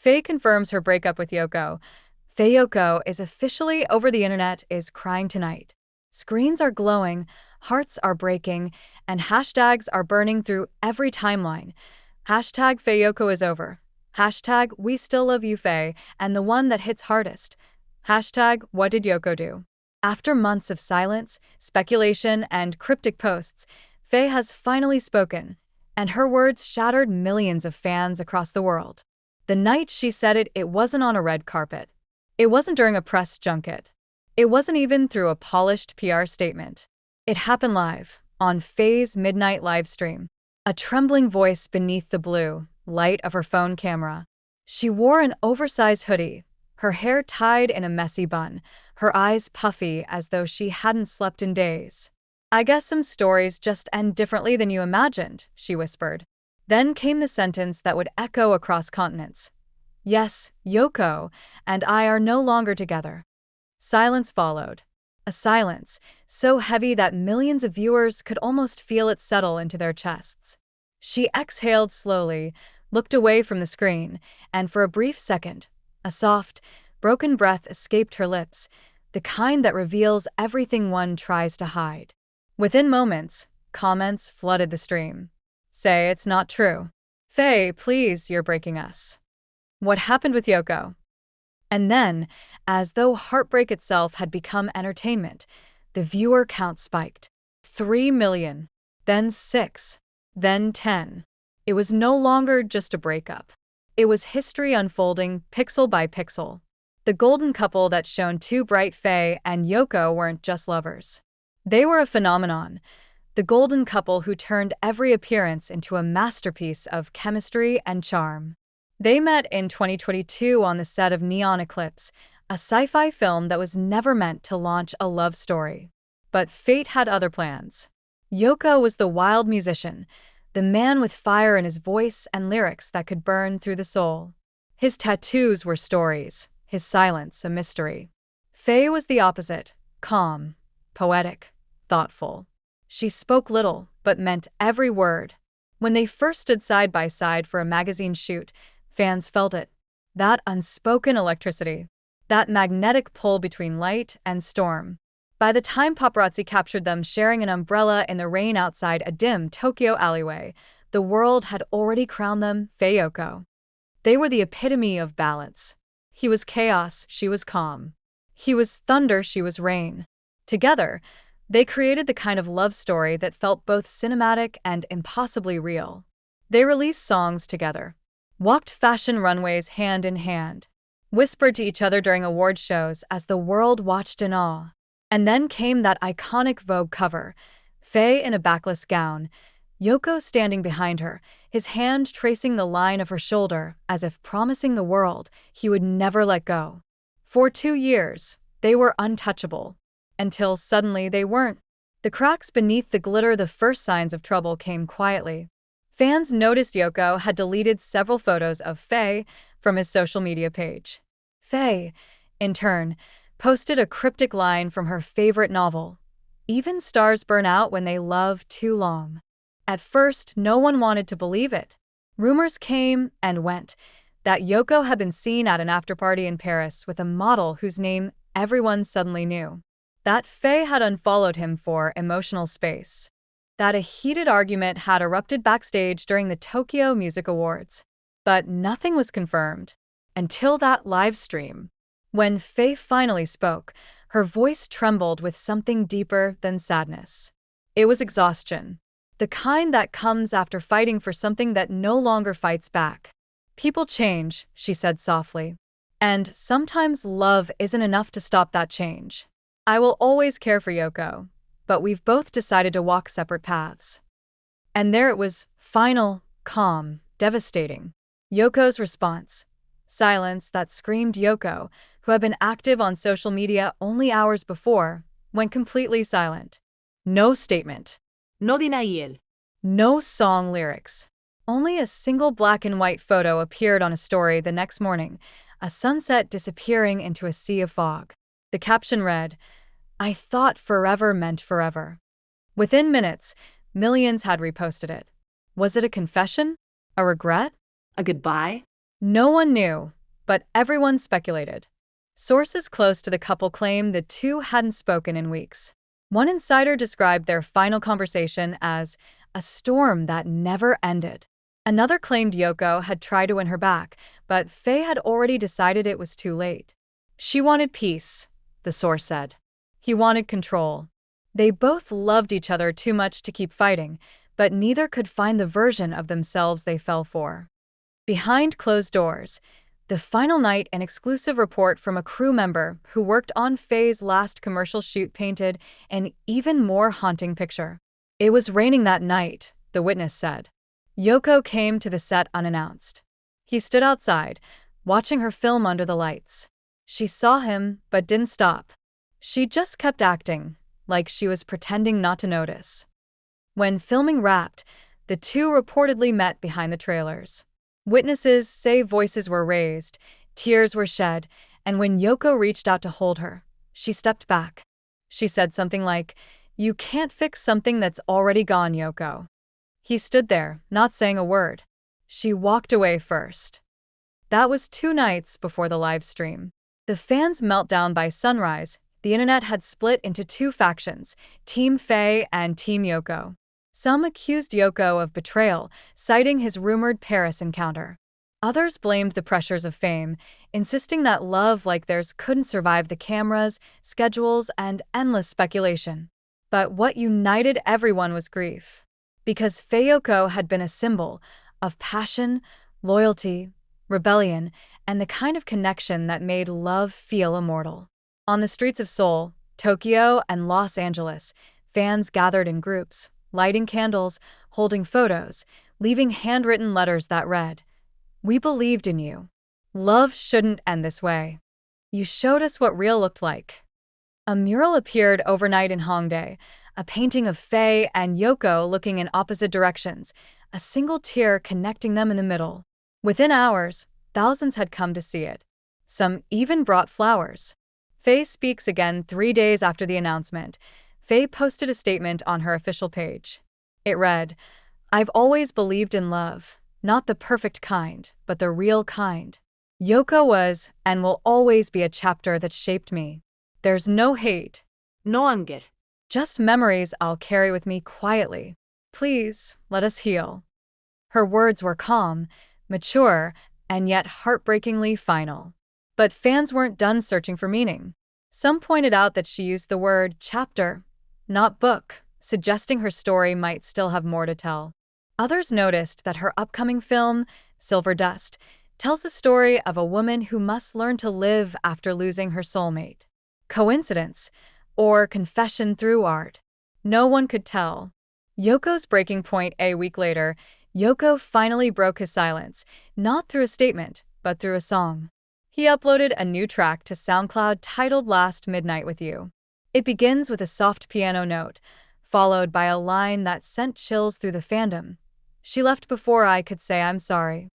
Faye confirms her breakup with Yoko. Fayeyoko is officially over. The internet is crying tonight. Screens are glowing, hearts are breaking, and hashtags are burning through every timeline. Hashtag Fayeyoko is over. Hashtag we still love you, Faye, and the one that hits hardest. Hashtag what did Yoko do? After months of silence, speculation, and cryptic posts, Faye has finally spoken, and her words shattered millions of fans across the world. The night she said it, it wasn't on a red carpet. It wasn't during a press junket. It wasn't even through a polished PR statement. It happened live, on Faye's midnight livestream. A trembling voice beneath the blue light of her phone camera. She wore an oversized hoodie, her hair tied in a messy bun, her eyes puffy as though she hadn't slept in days. "I guess some stories just end differently than you imagined," she whispered. Then came the sentence that would echo across continents. "Yes, Yoko and I are no longer together." Silence followed. A silence so heavy that millions of viewers could almost feel it settle into their chests. She exhaled slowly, looked away from the screen, and for a brief second, a soft, broken breath escaped her lips, the kind that reveals everything one tries to hide. Within moments, comments flooded the stream. "Say it's not true. Faye, please, you're breaking us. What happened with Yoko?" And then, as though heartbreak itself had become entertainment, the viewer count spiked. 3 million, then 6, then 10. It was no longer just a breakup. It was history unfolding pixel by pixel. The golden couple that shone too bright. Faye and Yoko weren't just lovers. They were a phenomenon. The golden couple who turned every appearance into a masterpiece of chemistry and charm. They met in 2022 on the set of Neon Eclipse, a sci-fi film that was never meant to launch a love story. But fate had other plans. Yoko was the wild musician, the man with fire in his voice and lyrics that could burn through the soul. His tattoos were stories, his silence a mystery. Faye was the opposite, calm, poetic, thoughtful. She spoke little, but meant every word. When they first stood side by side for a magazine shoot, fans felt it. That unspoken electricity. That magnetic pull between light and storm. By the time paparazzi captured them sharing an umbrella in the rain outside a dim Tokyo alleyway, the world had already crowned them Fayeyoko. They were the epitome of balance. He was chaos, she was calm. He was thunder, she was rain. Together, they created the kind of love story that felt both cinematic and impossibly real. They released songs together, walked fashion runways hand in hand, whispered to each other during award shows as the world watched in awe. And then came that iconic Vogue cover, Faye in a backless gown, Yoko standing behind her, his hand tracing the line of her shoulder as if promising the world he would never let go. For 2 years, they were untouchable. Until suddenly they weren't. The cracks beneath the glitter, the first signs of trouble came quietly. Fans noticed Yoko had deleted several photos of Faye from his social media page. Faye, in turn, posted a cryptic line from her favorite novel. Even stars burn out when they love too long. At first, no one wanted to believe it. Rumors came and went that Yoko had been seen at an afterparty in Paris with a model whose name everyone suddenly knew. That Faye had unfollowed him for emotional space. That a heated argument had erupted backstage during the Tokyo Music Awards. But nothing was confirmed until that live stream. When Faye finally spoke, her voice trembled with something deeper than sadness. It was exhaustion, the kind that comes after fighting for something that no longer fights back. "People change," she said softly. "And sometimes love isn't enough to stop that change. I will always care for Yoko, but we've both decided to walk separate paths." And there it was, final, calm, devastating. Yoko's response. Silence that screamed. Yoko, who had been active on social media only hours before, went completely silent. No statement. No denial. No song lyrics. Only a single black and white photo appeared on a story the next morning, a sunset disappearing into a sea of fog. The caption read, "I thought forever meant forever." Within minutes, millions had reposted it. Was it a confession? A regret? A goodbye? No one knew, but everyone speculated. Sources close to the couple claim the two hadn't spoken in weeks. One insider described their final conversation as a storm that never ended. Another claimed Yoko had tried to win her back, but Faye had already decided it was too late. She wanted peace, the source said. He wanted control. They both loved each other too much to keep fighting, but neither could find the version of themselves they fell for. Behind closed doors, the final night, an exclusive report from a crew member who worked on Faye's last commercial shoot painted an even more haunting picture. It was raining that night, the witness said. Yoko came to the set unannounced. He stood outside, watching her film under the lights. She saw him, but didn't stop. She just kept acting, like she was pretending not to notice. When filming wrapped, the two reportedly met behind the trailers. Witnesses say voices were raised, tears were shed, and when Yoko reached out to hold her, she stepped back. She said something like, "You can't fix something that's already gone, Yoko." He stood there, not saying a word. She walked away first. That was 2 nights before the live stream. The fans' meltdown by sunrise, the internet had split into 2 factions, Team Faye and Team Yoko. Some accused Yoko of betrayal, citing his rumored Paris encounter. Others blamed the pressures of fame, insisting that love like theirs couldn't survive the cameras, schedules, and endless speculation. But what united everyone was grief. Because Fayeyoko had been a symbol of passion, loyalty, rebellion, and the kind of connection that made love feel immortal. On the streets of Seoul, Tokyo, and Los Angeles, fans gathered in groups, lighting candles, holding photos, leaving handwritten letters that read, "We believed in you. Love shouldn't end this way. You showed us what real looked like." A mural appeared overnight in Hongdae, a painting of Faye and Yoko looking in opposite directions, a single tear connecting them in the middle. Within hours, thousands had come to see it. Some even brought flowers. Faye speaks again 3 days after the announcement. Faye posted a statement on her official page. It read, "I've always believed in love, not the perfect kind, but the real kind. Yoko was and will always be a chapter that shaped me. There's no hate, no anger, just memories I'll carry with me quietly. Please, let us heal." Her words were calm, mature, and yet heartbreakingly final. But fans weren't done searching for meaning. Some pointed out that she used the word chapter, not book, suggesting her story might still have more to tell. Others noticed that her upcoming film, Silver Dust, tells the story of a woman who must learn to live after losing her soulmate. Coincidence, or confession through art? No one could tell. Yoko's breaking point. A week later, Yoko finally broke his silence, not through a statement, but through a song. He uploaded a new track to SoundCloud titled Last Midnight With You. It begins with a soft piano note, followed by a line that sent chills through the fandom. "She left before I could say I'm sorry."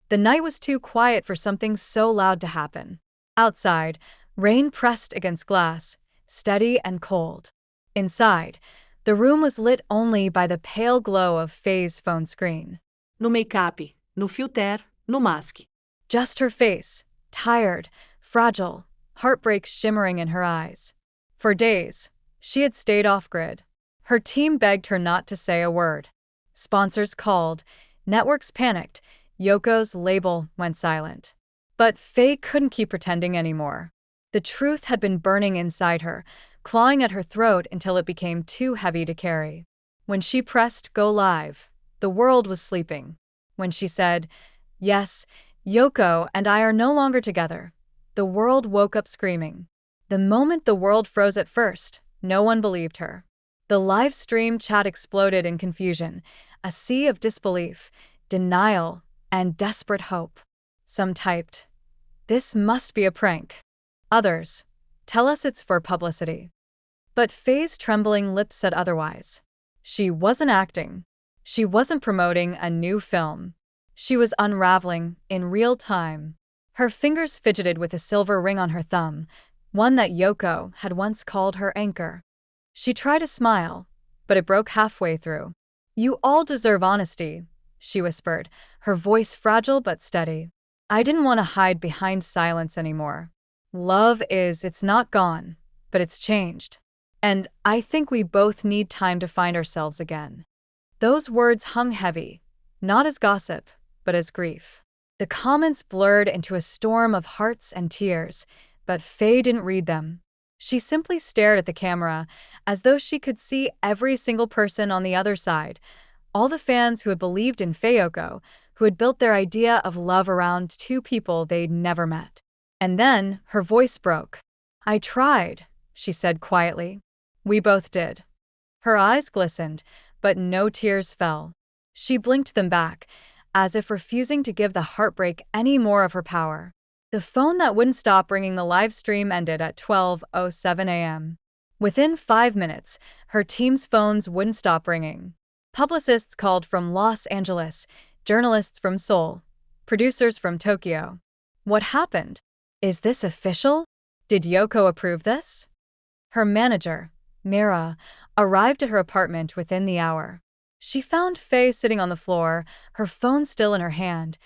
The night was too quiet for something so loud to happen. Outside, rain pressed against glass, steady and cold. Inside, the room was lit only by the pale glow of Faye's phone screen. no make-up, no filter, no mask. Just her face, tired, fragile, heartbreak shimmering in her eyes. For days, she had stayed off-grid. Her team begged her not to say a word. Sponsors called, networks panicked, Yoko's label went silent. But Faye couldn't keep pretending anymore. The truth had been burning inside her, clawing at her throat until it became too heavy to carry. When she pressed go live, the world was sleeping. When she said, "Yes, Yoko and I are no longer together," the world woke up screaming. The moment the world froze at first, no one believed her. The live stream chat exploded in confusion, a sea of disbelief, denial, and desperate hope. Some typed, "This must be a prank." Others, "Tell us it's for publicity." But Faye's trembling lips said otherwise. She wasn't acting. She wasn't promoting a new film. She was unraveling in real time. Her fingers fidgeted with a silver ring on her thumb, one that Yoko had once called her anchor. She tried to smile, but it broke halfway through. "You all deserve honesty," she whispered, her voice fragile but steady. I didn't want to hide behind silence anymore. It's not gone, but it's changed. And I think we both need time to find ourselves again. Those words hung heavy, not as gossip, but as grief. The comments blurred into a storm of hearts and tears, but Faye didn't read them. She simply stared at the camera, as though she could see every single person on the other side, all the fans who had believed in Fayeyoko, who had built their idea of love around two people they'd never met. And then her voice broke. "I tried," she said quietly. "We both did." Her eyes glistened, but no tears fell. She blinked them back, as if refusing to give the heartbreak any more of her power. The phone that wouldn't stop ringing the live stream ended at 12:07 a.m. Within 5 minutes, her team's phones wouldn't stop ringing. Publicists called from Los Angeles, journalists from Seoul, producers from Tokyo. What happened? Is this official? Did Yoko approve this? Her manager, Mira, arrived at her apartment within the hour. She found Faye sitting on the floor, her phone still in her hand,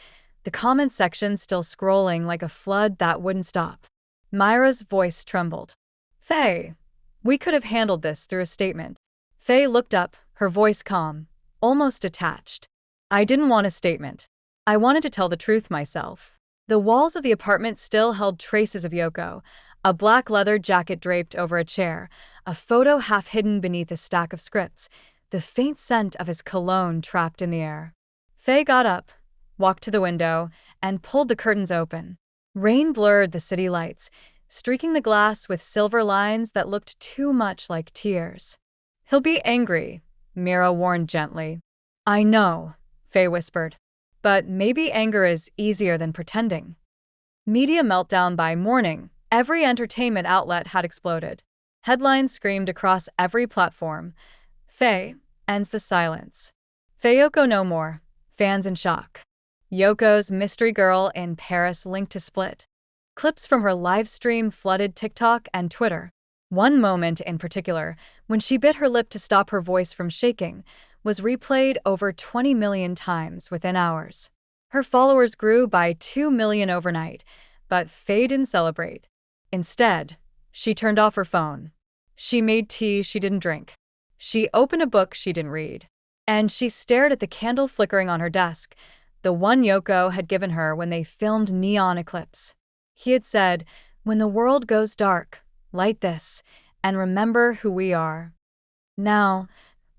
the comment section still scrolling like a flood that wouldn't stop. Myra's voice trembled. "Faye, we could have handled this through a statement." Faye looked up, her voice calm, almost detached. "I didn't want a statement. I wanted to tell the truth myself." The walls of the apartment still held traces of Yoko, a black leather jacket draped over a chair, a photo half hidden beneath a stack of scripts, the faint scent of his cologne trapped in the air. Faye got up, walked to the window, and pulled the curtains open. Rain blurred the city lights, streaking the glass with silver lines that looked too much like tears. "He'll be angry," Mira warned gently. "I know," Faye whispered. "But maybe anger is easier than pretending." Media meltdown by morning. Every entertainment outlet had exploded. Headlines screamed across every platform. Faye ends the silence. Fayeyoko no more. Fans in shock. Yoko's mystery girl in Paris linked to split. Clips from her live stream flooded TikTok and Twitter. One moment in particular, when she bit her lip to stop her voice from shaking, was replayed over 20 million times within hours. Her followers grew by 2 million overnight, but Faye didn't celebrate. Instead, she turned off her phone. She made tea she didn't drink. She opened a book she didn't read. And she stared at the candle flickering on her desk, the one Yoko had given her when they filmed Neon Eclipse. He had said, "When the world goes dark, light this, and remember who we are." Now,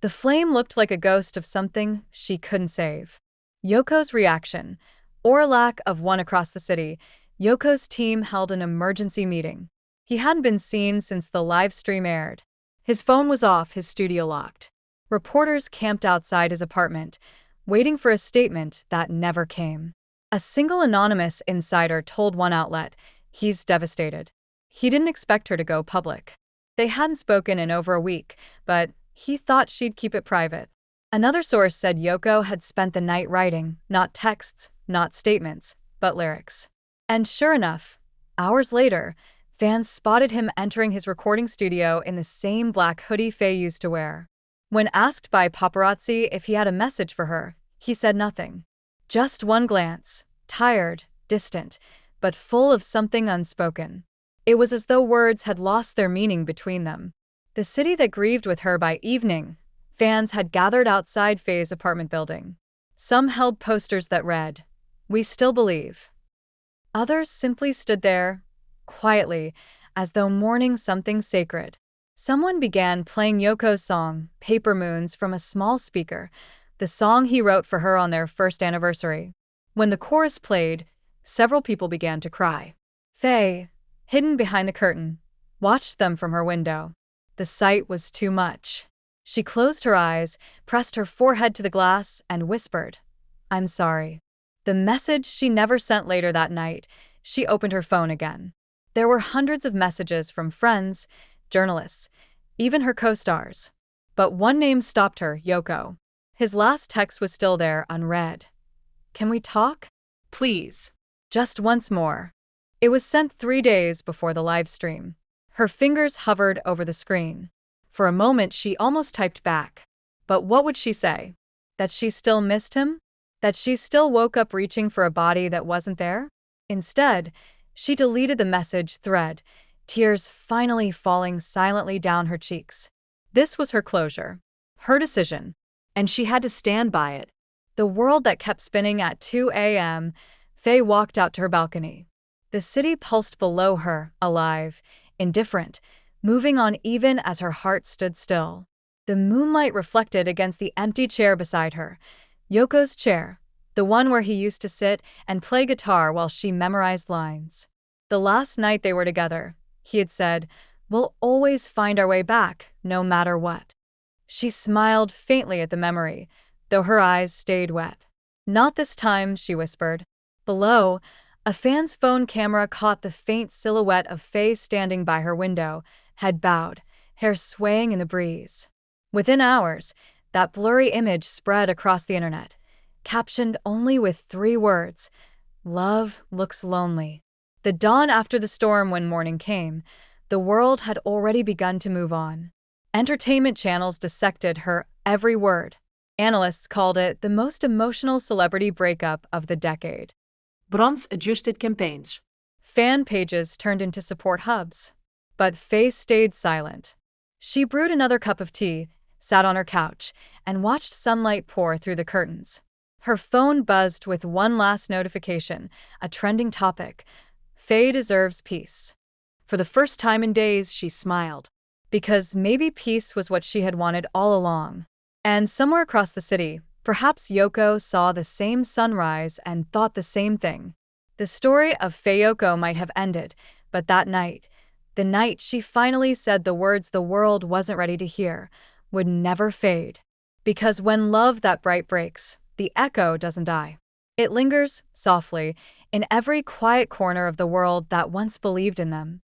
the flame looked like a ghost of something she couldn't save. Yoko's reaction, or lack of one across the city. Yoko's team held an emergency meeting. He hadn't been seen since the live stream aired. His phone was off, his studio locked. Reporters camped outside his apartment, waiting for a statement that never came. A single anonymous insider told one outlet, "He's devastated." He didn't expect her to go public. They hadn't spoken in over a week, but he thought she'd keep it private. Another source said Yoko had spent the night writing, not texts, not statements, but lyrics. And sure enough, hours later, fans spotted him entering his recording studio in the same black hoodie Faye used to wear. When asked by paparazzi if he had a message for her, he said nothing. Just one glance, tired, distant, but full of something unspoken. It was as though words had lost their meaning between them. The city that grieved with her by evening, fans had gathered outside Faye's apartment building. Some held posters that read, "We still believe." Others simply stood there, quietly, as though mourning something sacred. Someone began playing Yoko's song, Paper Moons, from a small speaker, the song he wrote for her on their first anniversary. When the chorus played, several people began to cry. Faye, hidden behind the curtain, watched them from her window. The sight was too much. She closed her eyes, pressed her forehead to the glass, and whispered, "I'm sorry." The message she never sent later that night. She opened her phone again. There were hundreds of messages from friends, journalists, even her co-stars. But one name stopped her, Yoko. His last text was still there, unread. "Can we talk? Please. Just once more." It was sent 3 days before the live stream. Her fingers hovered over the screen. For a moment she almost typed back. But what would she say? That she still missed him? That she still woke up reaching for a body that wasn't there? Instead, she deleted the message thread, tears finally falling silently down her cheeks. This was her closure, her decision, And she had to stand by it. the world that kept spinning at 2 a.m. Faye walked out to her balcony. The city pulsed below her, alive, indifferent, moving on even as her heart stood still. The moonlight reflected against the empty chair beside her, Yoko's chair, the one where he used to sit and play guitar while she memorized lines. The last night they were together, he had said, "We'll always find our way back, no matter what." She smiled faintly at the memory, though her eyes stayed wet. "Not this time," she whispered. Below, a fan's phone camera caught the faint silhouette of Faye standing by her window, head bowed, hair swaying in the breeze. Within hours, that blurry image spread across the internet, captioned only with 3 words: "Love looks lonely." The dawn after the storm when morning came, the world had already begun to move on. Entertainment channels dissected her every word. Analysts called it the most emotional celebrity breakup of the decade. Bronze-adjusted campaigns. Fan pages turned into support hubs. But Faye stayed silent. She brewed another cup of tea, sat on her couch, and watched sunlight pour through the curtains. Her phone buzzed with one last notification, a trending topic: "Faye deserves peace." For the first time in days, she smiled. Because maybe peace was what she had wanted all along. And somewhere across the city, perhaps Yoko saw the same sunrise and thought the same thing. The story of Fayeyoko might have ended, but that night, the night she finally said the words the world wasn't ready to hear, would never fade. Because when love that bright breaks, the echo doesn't die. It lingers, softly, in every quiet corner of the world that once believed in them.